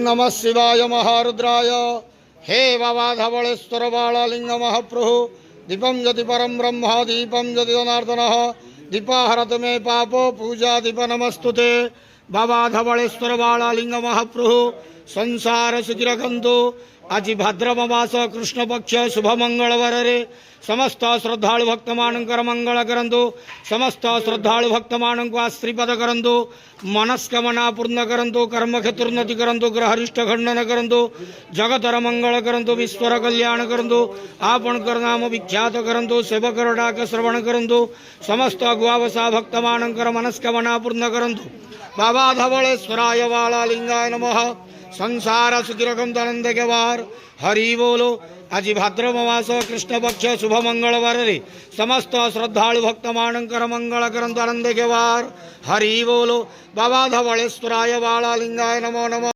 नमः शिवाय महारुद्राय। हे बाबा धवलेश्वर बालालिंग महाप्रभु दीपम यदि परम ब्रह्म दीपम यदि जनार्दनः दीपाहरत मे पापो पूजा दीप नमस्तुते। बाबा धवलेश्वर बालालिंग महाप्रभु संसार सुखिरखंतु। आज भाद्रव मास कृष्ण पक्ष शुभ मंगलवार रे समस्त श्रद्धालु भक्त मानकर मंगल करंतु। समस्त श्रद्धालु भक्त मान को आश्रीपद करंतु। मनस्कामना पूर्ण करंतु। कर्म क्षेत्रोन्नति करंतु। ग्रहरिष्ट खंडन करंतु। जगतर मंगल करंतु। विश्वर कल्याण करंतु। आपण कर नाम विख्यात करंतु। सेवकर डाक श्रवण करंतु। समस्त गुआवसा भक्त मानकर मनस्कामना पूर्ण करंतु। बाबा धवलेश्वराय बालालिंगाय नमः। संसार सुखिरकम आनंद के वार हरि बोलो। आज भाद्रव मास कृष्ण पक्ष शुभ मंगलवार रे समस्त श्रद्धालु भक्त मानकर मंगल करंतु आनंद के वार हरि बोलो। बाबा धवलेश्वराय बालालिंगाय नमो नमः।